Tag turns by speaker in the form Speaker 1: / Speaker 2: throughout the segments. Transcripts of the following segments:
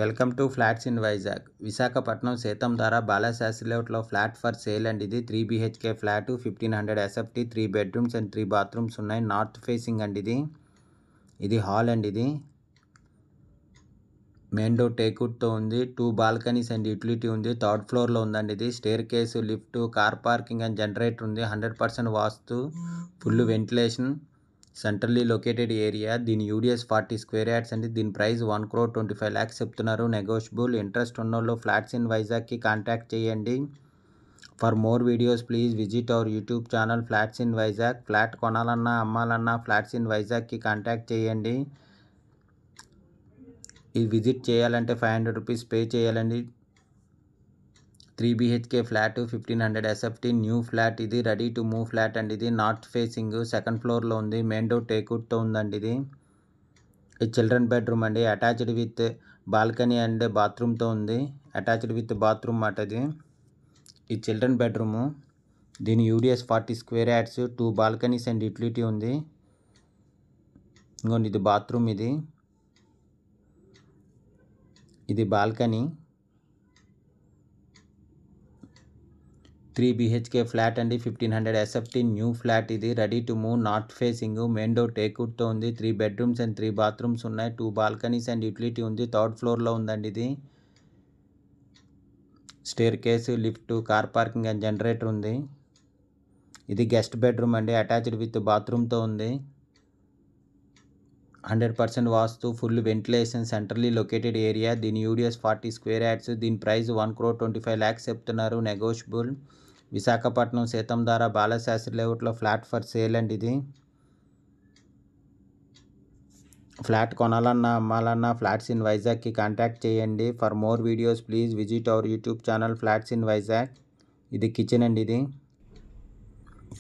Speaker 1: Welcome to flats in Vizag. Visakhapatnam Seethammadhara Balasastri లేఅవుట్లో flat for sale and ఇది 3 BHK flat 1500 SFT 3 bedrooms and 3 bathrooms ఉన్నాయి. North facing అండి ఇది hall అండి ఇది మెయిన్ డోర్ టేక్వుడ్తో ఉంది. 2 బాల్కనీస్ అండ్ యూటిలిటీ ఉంది. 3rd ఫ్లోర్లో ఉందండి ఇది. Staircase, lift, car parking and generator ఉంది. 100% vastu, full ventilation, centrally located area. దీని యూడిఎస్ 40 స్క్వేర్ యార్డ్స్ అండి. దీని ప్రైస్ 1,25 lakhs చెప్తున్నారు. నెగోషియబుల్. ఇంట్రెస్ట్ ఉన్నోళ్ళు ఫ్లాట్స్ ఇన్ వైజాగ్కి కాంటాక్ట్ చేయండి. For more videos please visit our YouTube channel flats in Vizag. Flat కొనాలన్నా అమ్మాలన్నా ఫ్లాట్స్ ఇన్ వైజాగ్కి కాంటాక్ట్ చేయండి. ఇది విజిట్ చేయాలంటే 500 రూపీస్ పే చేయాలండి. 3 BHK flat 1500 SFT new flat. ఇది రెడీ టు మూవ్ ఫ్లాట్ అండి. ఇది నార్త్ ఫేసింగ్ 2nd ఫ్లోర్లో ఉంది. మెయిన్ డోర్ టేక్వుడ్తో ఉందండి ఇది చిల్డ్రన్ బెడ్రూమ్ అండి. అటాచ్డ్ విత్ బాల్కనీ అండ్ బాత్రూమ్తో ఉంది. అటాచ్డ్ విత్ బాత్రూమ్ మాట ఇది చిల్డ్రన్ బెడ్రూము. దీని UDS 40 square yards, 2 balconies and utility ఉంది. ఇంకోండి ఇది బాత్రూమ్. ఇది బాల్కనీ. 3 BHK ఫ్లాట్ అండి. 1500 SFT న్యూ ఫ్లాట్. ఇది ready to move north facing. Main door టేక్వుడ్తో ఉంది. 3 బెడ్రూమ్స్ అండ్ 3 బాత్రూమ్స్ ఉన్నాయి. 2 బాల్కనీస్ అండ్ యూటిలిటీ ఉంది. 3rd ఫ్లోర్లో ఉందండి ఇది. Staircase, lift, car parking and generator ఉంది. ఇది గెస్ట్ బెడ్రూమ్ అండి. అటాచ్డ్ విత్ బాత్రూమ్తో ఉంది. 100% vastu, full ventilation, centrally located area. దీని యూడిఎస్ 40 స్క్వేర్ యార్డ్స్. దీని ప్రైస్ 1,25 lakhs చెప్తున్నారు. నెగోషియబుల్. విశాఖపట్నం సీతంధార బాలాశాస్త్రి లేఅవుట్లో ఫ్లాట్ ఫర్ సేల్ అండి ఇది. ఫ్లాట్ కొనాలన్నా అమ్మాలన్నా ఫ్లాట్స్ ఇన్ వైజాగ్కి కాంటాక్ట్ చేయండి. For more videos please visit our YouTube channel flats in Vizag. ఇది కిచెన్ అండి. ఇది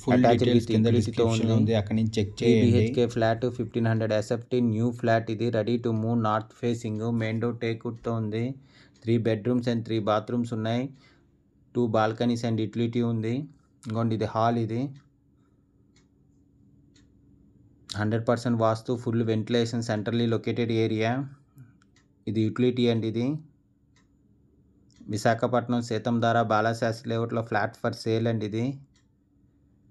Speaker 2: ఫుల్ డీటెయిల్స్ కింద డిస్క్రిప్షన్లో ఉంది, అక్కడి నుంచి చెక్ చేయండి.
Speaker 1: 3 BHK flat 1500 SFT new flat. ఇది ready to move north facing. Main door టేక్వుడ్తో ఉంది. 3 బెడ్రూమ్స్ అండ్ 3 బాత్రూమ్స్ ఉన్నాయి. 2 బాల్కనీస్ అండ్ యూటిలిటీ ఉంది. ఇంకోండి ఇది హాల్. ఇది 100% vastu, full ventilation, centrally located area. ఇది యూటిలిటీ అండి. ఇది విశాఖపట్నం సీతంధార బాలాశాస్త్రి లేఅవుట్లో ఫ్లాట్ ఫర్ సేల్ అండి ఇది.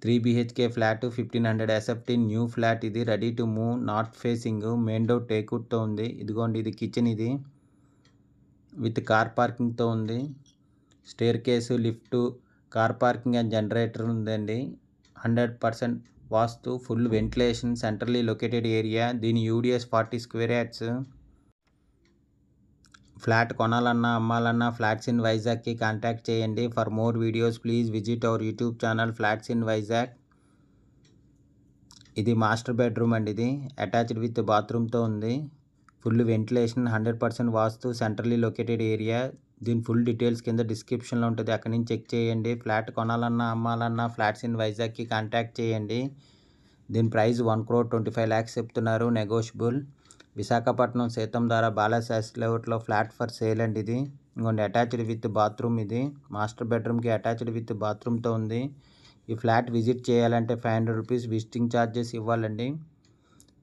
Speaker 1: 3 BHK flat 1500 SFT new flat. ఇది ready to move north facing. Main door టేక్వుడ్తో ఉంది. ఇదిగోండి ఇది కిచెన్. ఇది విత్ కార్ పార్కింగ్తో ఉంది. Staircase, lift, car parking and generator ఉందండి. 100% vastu, full ventilation, centrally located area. దీని యూడిఎస్ 40 స్క్వేర్ యార్డ్స్. ఫ్లాట్ కొనాలన్నా అమ్మాలన్నా ఫ్లాట్స్ ఇన్ వైజాగ్కి కాంటాక్ట్ చేయండి. For more videos please visit our YouTube channel flats in Vizag. ఇది master bedroom అండి. ఇది attached with బాత్రూమ్తో ఉంది. ఫుల్ వెంటిలేషన్, 100% వాస్తు, సెంట్రల్లీ లొకేటెడ్ ఏరియా. దీని ఫుల్ డీటెయిల్స్ కింద డిస్క్రిప్షన్లో ఉంటుంది, అక్కడి నుంచి చెక్ చేయండి. ఫ్లాట్ కొనాలన్నా అమ్మాలన్నా ఫ్లాట్స్ ఇన్ వైజాగ్కి కాంటాక్ట్ చేయండి. దీని ప్రైస్ 1,25 lakhs చెప్తున్నారు. నెగోషియబుల్. విశాఖపట్నం సీతంధార బాలాశాస్త్రి లేఅవుట్లో ఫ్లాట్ ఫర్ సేల్ అండి ఇది. ఇంకోండి అటాచ్డ్ విత్ బాత్రూమ్. ఇది మాస్టర్ బెడ్రూమ్కి అటాచ్డ్ విత్ బాత్రూమ్తో ఉంది. ఈ ఫ్లాట్ విజిట్ చేయాలంటే 500 రూపీస్ విజిటింగ్ ఛార్జెస్ ఇవ్వాలండి.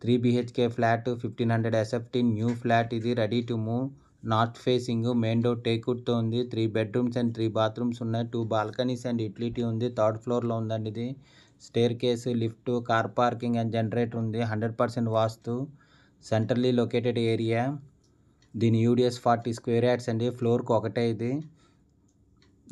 Speaker 1: 3 BHK flat 1500 SFT new flat. ఇది ready to move north facing. Main door టేక్వుడ్తో ఉంది. 3 బెడ్రూమ్స్ అండ్ 3 బాత్రూమ్స్ ఉన్నాయి. 2 బాల్కనీస్ అండ్ యూటిలిటీ ఉంది. 3rd ఫ్లోర్లో ఉందండి ఇది. Staircase, lift, car parking and generator ఉంది. 100% వాస్తు, సెంట్రల్లీ లొకేటెడ్ ఏరియా. దీని యూడిఎస్ 40 స్క్వేర్ యార్డ్స్ అండి. ఫ్లోర్కి ఒకటే ఇది.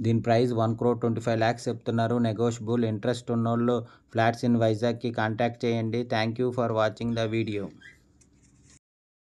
Speaker 1: దీని ప్రైస్ 1,25 lakhs చెప్తున్నారు. నెగోషియబుల్. ఇంట్రెస్ట్ ఉన్నోళ్ళు ఫ్లాట్స్ ఇన్ వైజాగ్కి కాంటాక్ట్ చేయండి. Thank you for watching the video.